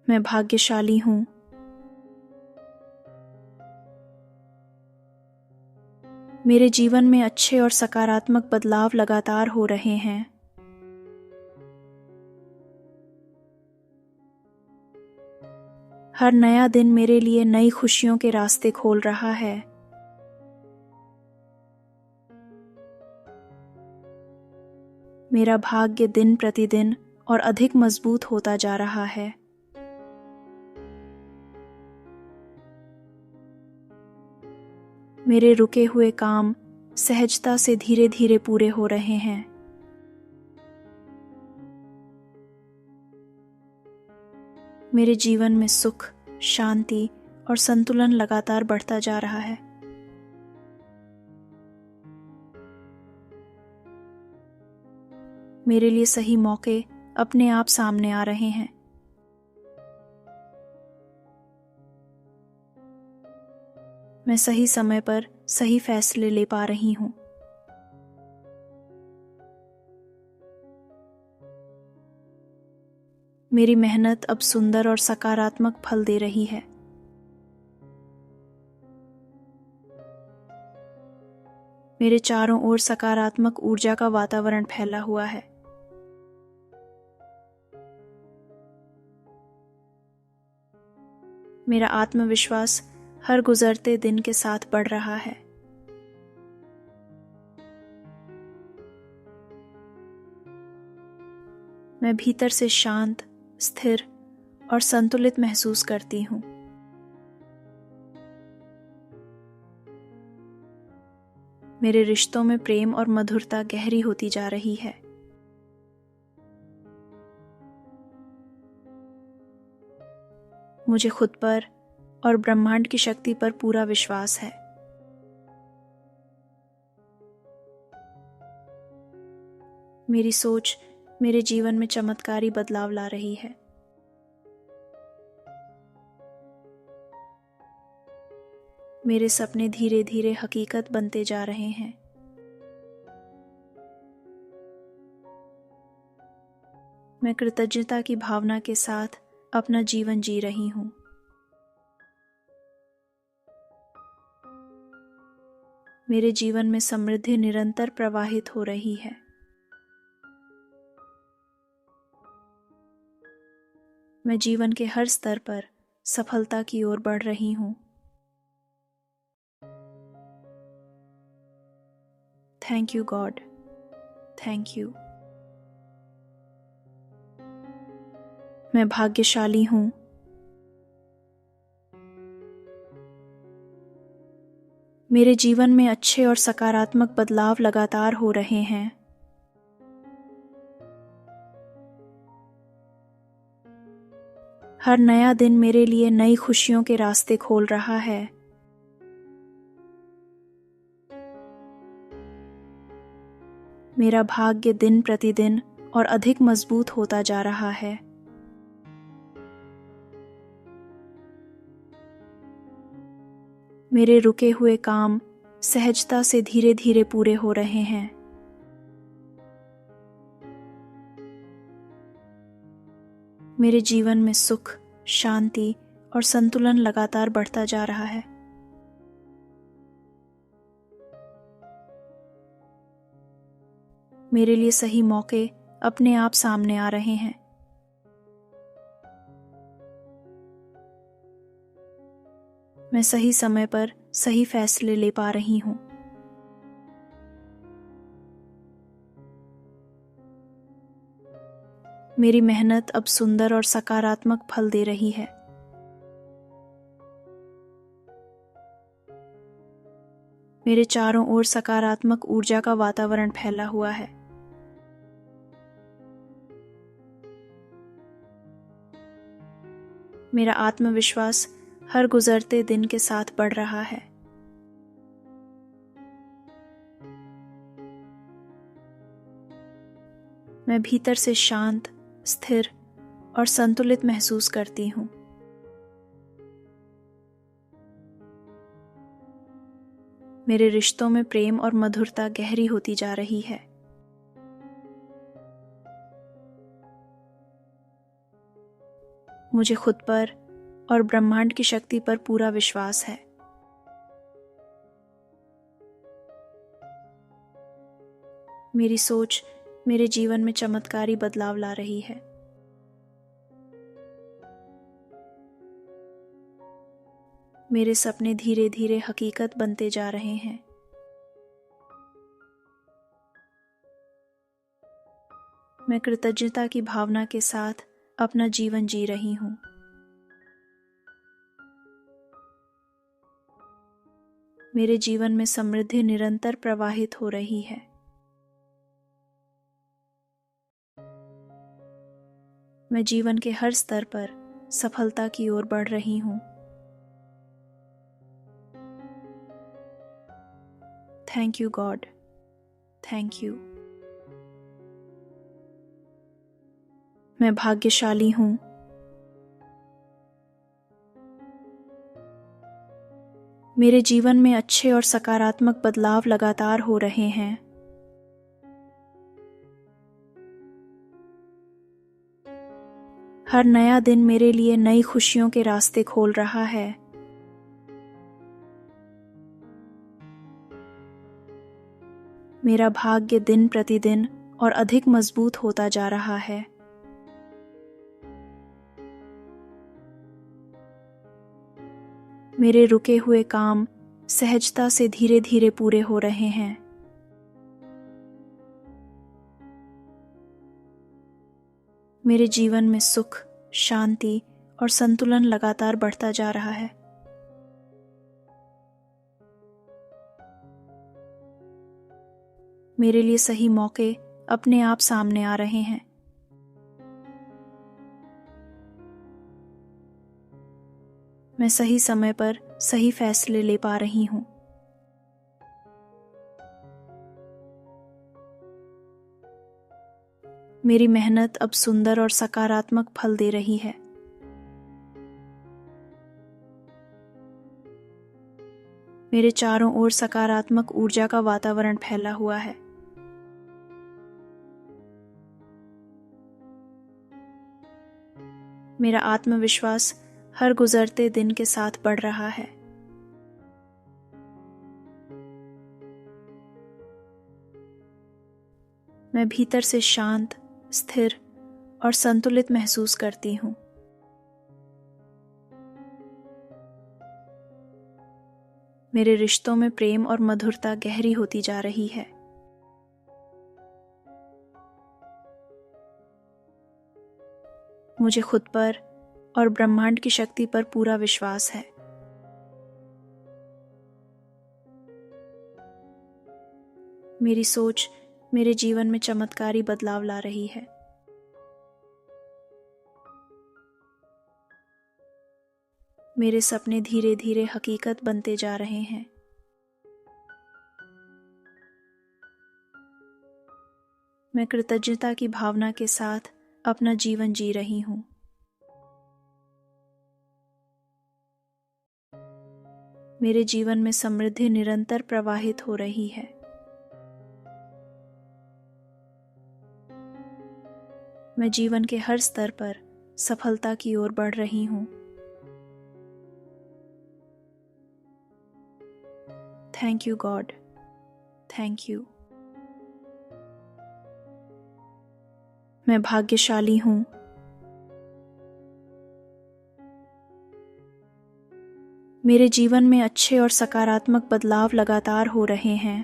मैं भाग्यशाली हूँ। मेरे जीवन में अच्छे और सकारात्मक बदलाव लगातार हो रहे हैं। हर नया दिन मेरे लिए नई खुशियों के रास्ते खोल रहा है। मेरा भाग्य दिन प्रतिदिन और अधिक मजबूत होता जा रहा है। मेरे रुके हुए काम सहजता से धीरे धीरे पूरे हो रहे हैं। मेरे जीवन में सुख, शांति और संतुलन लगातार बढ़ता जा रहा है। मेरे लिए सही मौके अपने आप सामने आ रहे हैं। मैं सही समय पर सही फैसले ले पा रही हूँ। मेरी मेहनत अब सुंदर और सकारात्मक फल दे रही है। मेरे चारों ओर सकारात्मक ऊर्जा का वातावरण फैला हुआ है। मेरा आत्मविश्वास हर गुजरते दिन के साथ बढ़ रहा है। मैं भीतर से शांत, स्थिर और संतुलित महसूस करती हूँ। मेरे रिश्तों में प्रेम और मधुरता गहरी होती जा रही है। मुझे खुद पर और ब्रह्मांड की शक्ति पर पूरा विश्वास है। मेरी सोच मेरे जीवन में चमत्कारी बदलाव ला रही है। मेरे सपने धीरे धीरे हकीकत बनते जा रहे हैं। मैं कृतज्ञता की भावना के साथ अपना जीवन जी रही हूँ। मेरे जीवन में समृद्धि निरंतर प्रवाहित हो रही है। मैं जीवन के हर स्तर पर सफलता की ओर बढ़ रही हूँ। Thank you God, thank you. मैं भाग्यशाली हूँ। मेरे जीवन में अच्छे और सकारात्मक बदलाव लगातार हो रहे हैं। हर नया दिन मेरे लिए नई खुशियों के रास्ते खोल रहा है। मेरा भाग्य दिन प्रतिदिन और अधिक मजबूत होता जा रहा है। मेरे रुके हुए काम सहजता से धीरे धीरे पूरे हो रहे हैं। मेरे जीवन में सुख, शांति और संतुलन लगातार बढ़ता जा रहा है। मेरे लिए सही मौके अपने आप सामने आ रहे हैं। मैं सही समय पर सही फैसले ले पा रही हूँ। मेरी मेहनत अब सुंदर और सकारात्मक फल दे रही है। मेरे चारों ओर सकारात्मक ऊर्जा का वातावरण फैला हुआ है। मेरा आत्मविश्वास हर गुजरते दिन के साथ बढ़ रहा है। मैं भीतर से शांत, स्थिर और संतुलित महसूस करती हूँ। मेरे रिश्तों में प्रेम और मधुरता गहरी होती जा रही है। मुझे खुद पर और ब्रह्मांड की शक्ति पर पूरा विश्वास है। मेरी सोच मेरे जीवन में चमत्कारी बदलाव ला रही है। मेरे सपने धीरे धीरे हकीकत बनते जा रहे हैं। मैं कृतज्ञता की भावना के साथ अपना जीवन जी रही हूँ। मेरे जीवन में समृद्धि निरंतर प्रवाहित हो रही है। मैं जीवन के हर स्तर पर सफलता की ओर बढ़ रही हूँ। Thank you God, thank you. मैं भाग्यशाली हूँ। मेरे जीवन में अच्छे और सकारात्मक बदलाव लगातार हो रहे हैं। हर नया दिन मेरे लिए नई खुशियों के रास्ते खोल रहा है। मेरा भाग्य दिन प्रतिदिन और अधिक मजबूत होता जा रहा है। मेरे रुके हुए काम सहजता से धीरे धीरे पूरे हो रहे हैं। मेरे जीवन में सुख, शांति और संतुलन लगातार बढ़ता जा रहा है। मेरे लिए सही मौके अपने आप सामने आ रहे हैं। मैं सही समय पर सही फैसले ले पा रही हूँ। मेरी मेहनत अब सुंदर और सकारात्मक फल दे रही है। मेरे चारों ओर सकारात्मक ऊर्जा का वातावरण फैला हुआ है। मेरा आत्मविश्वास हर गुजरते दिन के साथ बढ़ रहा है। मैं भीतर से शांत, स्थिर और संतुलित महसूस करती हूँ। मेरे रिश्तों में प्रेम और मधुरता गहरी होती जा रही है। मुझे खुद पर और ब्रह्मांड की शक्ति पर पूरा विश्वास है। मेरी सोच मेरे जीवन में चमत्कारी बदलाव ला रही है। मेरे सपने धीरे धीरे हकीकत बनते जा रहे हैं। मैं कृतज्ञता की भावना के साथ अपना जीवन जी रही हूँ। मेरे जीवन में समृद्धि निरंतर प्रवाहित हो रही है। मैं जीवन के हर स्तर पर सफलता की ओर बढ़ रही हूँ। Thank you God, thank you. मैं भाग्यशाली हूँ। मेरे जीवन में अच्छे और सकारात्मक बदलाव लगातार हो रहे हैं।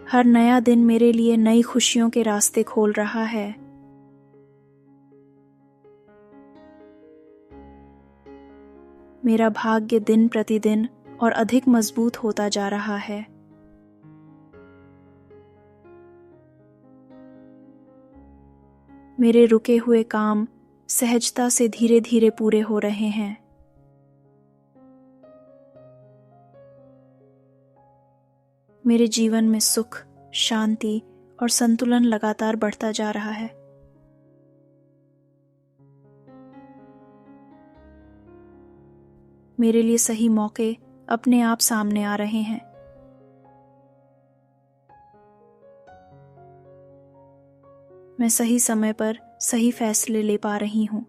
हर नया दिन मेरे लिए नई खुशियों के रास्ते खोल रहा है। मेरा भाग्य दिन प्रतिदिन और अधिक मजबूत होता जा रहा है। मेरे रुके हुए काम सहजता से धीरे धीरे पूरे हो रहे हैं। मेरे जीवन में सुख, शांति और संतुलन लगातार बढ़ता जा रहा है। मेरे लिए सही मौके अपने आप सामने आ रहे हैं। मैं सही समय पर सही फैसले ले पा रही हूँ।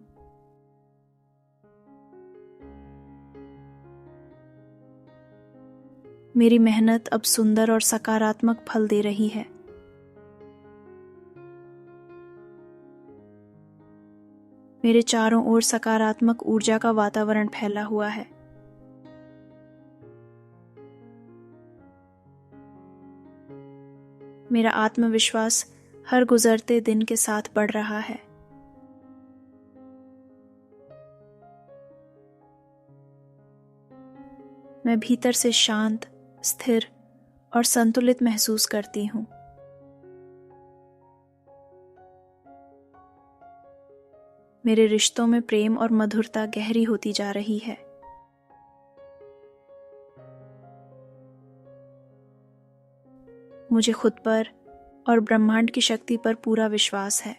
मेरी मेहनत अब सुंदर और सकारात्मक फल दे रही है। मेरे चारों ओर सकारात्मक ऊर्जा का वातावरण फैला हुआ है। मेरा आत्मविश्वास हर गुजरते दिन के साथ बढ़ रहा है। मैं भीतर से शांत, स्थिर और संतुलित महसूस करती हूँ। मेरे रिश्तों में प्रेम और मधुरता गहरी होती जा रही है। मुझे खुद पर और ब्रह्मांड की शक्ति पर पूरा विश्वास है।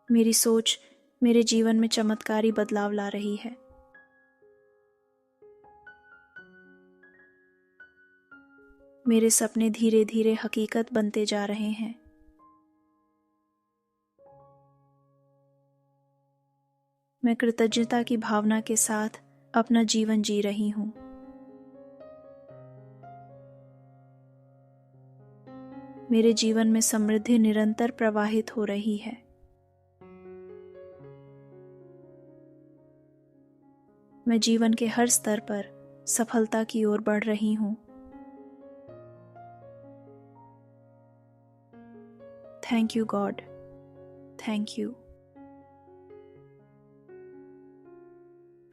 मेरी सोच मेरे जीवन में चमत्कारी बदलाव ला रही है। मेरे सपने धीरे धीरे हकीकत बनते जा रहे हैं। मैं कृतज्ञता की भावना के साथ अपना जीवन जी रही हूँ। मेरे जीवन में समृद्धि निरंतर प्रवाहित हो रही है। मैं जीवन के हर स्तर पर सफलता की ओर बढ़ रही हूँ। Thank you God, thank you.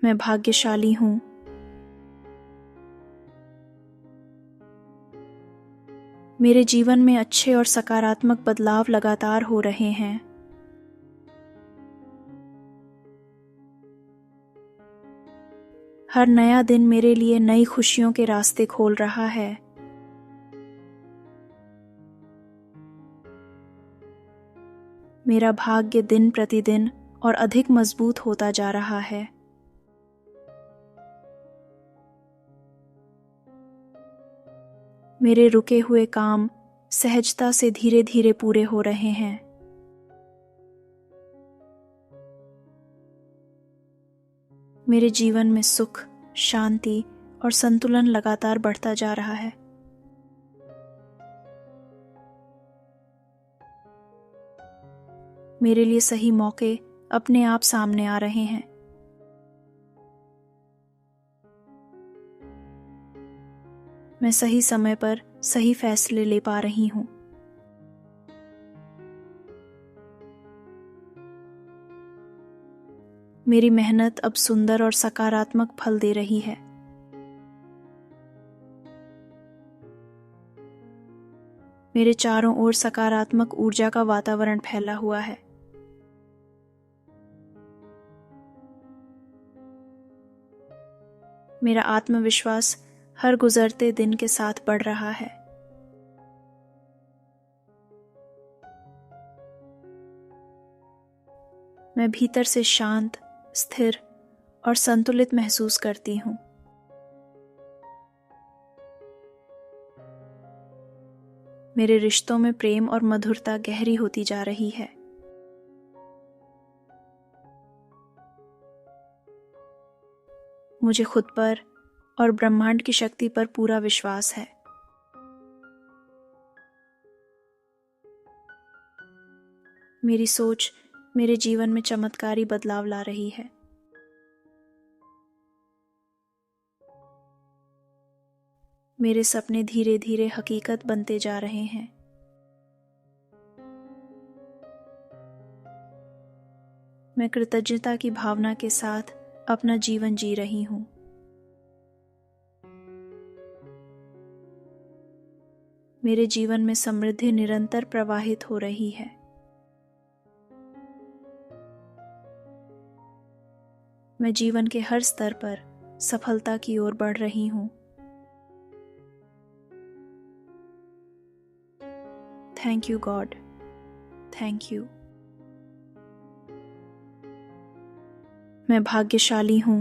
मैं भाग्यशाली हूँ। मेरे जीवन में अच्छे और सकारात्मक बदलाव लगातार हो रहे हैं। हर नया दिन मेरे लिए नई खुशियों के रास्ते खोल रहा है। मेरा भाग्य दिन प्रतिदिन और अधिक मजबूत होता जा रहा है। मेरे रुके हुए काम सहजता से धीरे धीरे पूरे हो रहे हैं। मेरे जीवन में सुख, शांति और संतुलन लगातार बढ़ता जा रहा है। मेरे लिए सही मौके अपने आप सामने आ रहे हैं। मैं सही समय पर सही फैसले ले पा रही हूँ। मेरी मेहनत अब सुंदर और सकारात्मक फल दे रही है। मेरे चारों ओर सकारात्मक ऊर्जा का वातावरण फैला हुआ है। मेरा आत्मविश्वास हर गुजरते दिन के साथ बढ़ रहा है। मैं भीतर से शांत, स्थिर और संतुलित महसूस करती हूँ। मेरे रिश्तों में प्रेम और मधुरता गहरी होती जा रही है। मुझे खुद पर और ब्रह्मांड की शक्ति पर पूरा विश्वास है। मेरी सोच मेरे जीवन में चमत्कारी बदलाव ला रही है। मेरे सपने धीरे धीरे हकीकत बनते जा रहे हैं। मैं कृतज्ञता की भावना के साथ अपना जीवन जी रही हूँ। मेरे जीवन में समृद्धि निरंतर प्रवाहित हो रही है। मैं जीवन के हर स्तर पर सफलता की ओर बढ़ रही हूँ। Thank you God, thank you. मैं भाग्यशाली हूँ।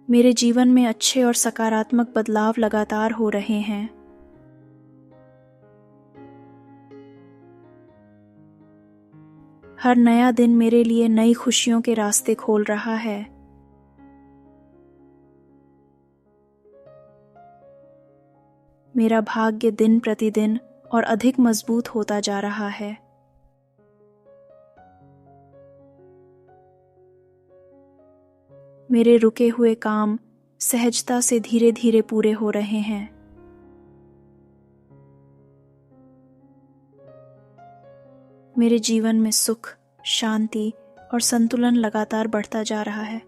मेरे जीवन में अच्छे और सकारात्मक बदलाव लगातार हो रहे हैं। हर नया दिन मेरे लिए नई खुशियों के रास्ते खोल रहा है। मेरा भाग्य दिन प्रतिदिन और अधिक मजबूत होता जा रहा है। मेरे रुके हुए काम सहजता से धीरे धीरे पूरे हो रहे हैं। मेरे जीवन में सुख, शांति और संतुलन लगातार बढ़ता जा रहा है।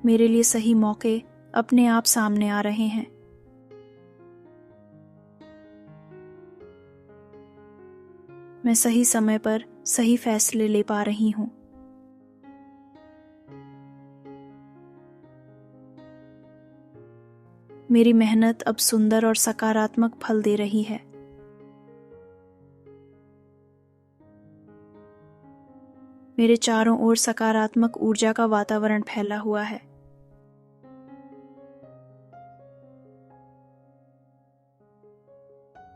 मेरे लिए सही मौके अपने आप सामने आ रहे हैं। मैं सही समय पर सही फैसले ले पा रही हूँ। मेरी मेहनत अब सुंदर और सकारात्मक फल दे रही है। मेरे चारों ओर सकारात्मक ऊर्जा का वातावरण फैला हुआ है।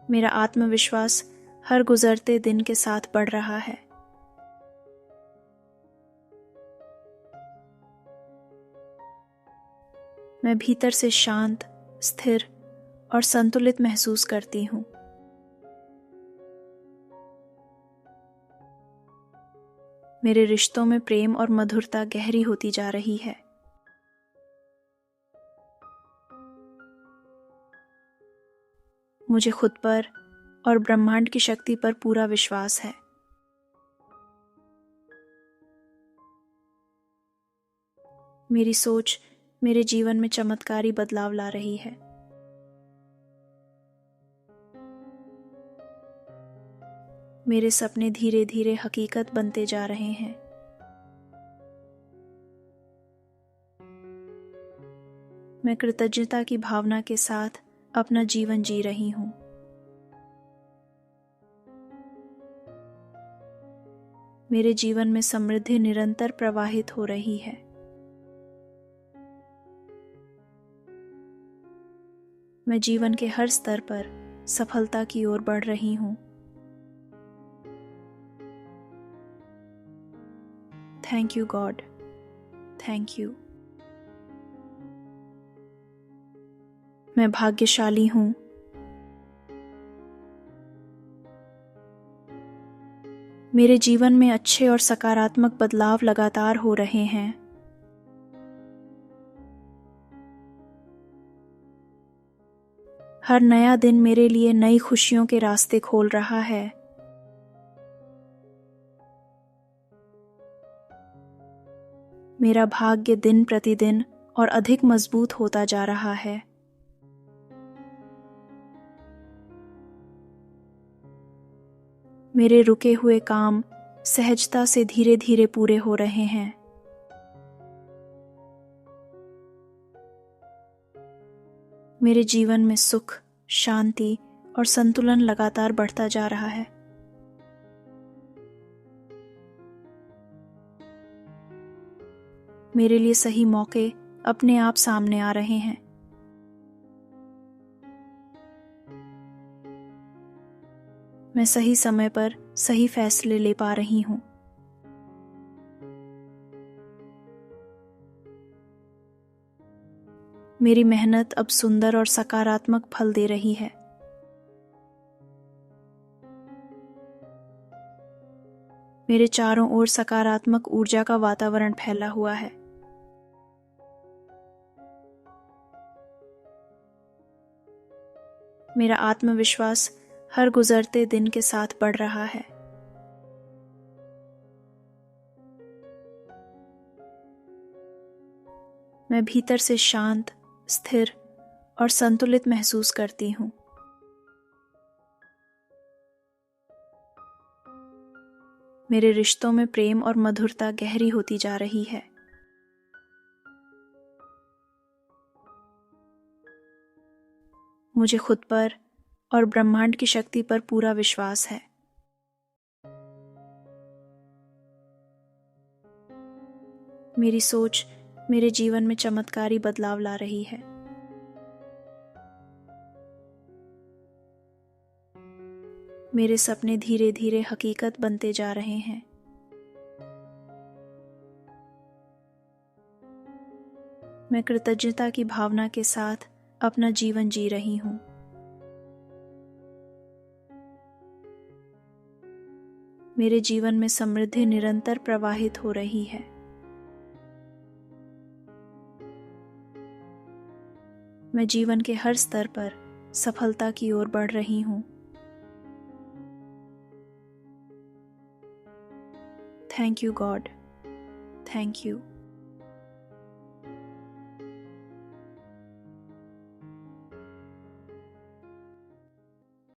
मेरा आत्मविश्वास हर गुजरते दिन के साथ बढ़ रहा है। मैं भीतर से शांत, स्थिर और संतुलित महसूस करती हूँ। मेरे रिश्तों में प्रेम और मधुरता गहरी होती जा रही है। मुझे खुद पर और ब्रह्मांड की शक्ति पर पूरा विश्वास है। मेरी सोच मेरे जीवन में चमत्कारी बदलाव ला रही है। मेरे सपने धीरे धीरे हकीकत बनते जा रहे हैं। मैं कृतज्ञता की भावना के साथ अपना जीवन जी रही हूँ। मेरे जीवन में समृद्धि निरंतर प्रवाहित हो रही है। मैं जीवन के हर स्तर पर सफलता की ओर बढ़ रही हूँ। Thank you God, thank you. मैं भाग्यशाली हूँ। मेरे जीवन में अच्छे और सकारात्मक बदलाव लगातार हो रहे हैं। हर नया दिन मेरे लिए नई खुशियों के रास्ते खोल रहा है। मेरा भाग्य दिन प्रतिदिन और अधिक मजबूत होता जा रहा है। मेरे रुके हुए काम सहजता से धीरे धीरे पूरे हो रहे हैं। मेरे जीवन में सुख, शांति और संतुलन लगातार बढ़ता जा रहा है। मेरे लिए सही मौके अपने आप सामने आ रहे हैं। मैं सही समय पर सही फैसले ले पा रही हूँ। मेरी मेहनत अब सुंदर और सकारात्मक फल दे रही है। मेरे चारों ओर सकारात्मक ऊर्जा का वातावरण फैला हुआ है। मेरा आत्मविश्वास हर गुजरते दिन के साथ बढ़ रहा है। मैं भीतर से शांत, स्थिर और संतुलित महसूस करती हूँ। मेरे रिश्तों में प्रेम और मधुरता गहरी होती जा रही है। मुझे खुद पर और ब्रह्मांड की शक्ति पर पूरा विश्वास है। मेरी सोच मेरे जीवन में चमत्कारी बदलाव ला रही है। मेरे सपने धीरे धीरे हकीकत बनते जा रहे हैं। मैं कृतज्ञता की भावना के साथ अपना जीवन जी रही हूँ। मेरे जीवन में समृद्धि निरंतर प्रवाहित हो रही है। मैं जीवन के हर स्तर पर सफलता की ओर बढ़ रही हूँ। Thank you God, thank you.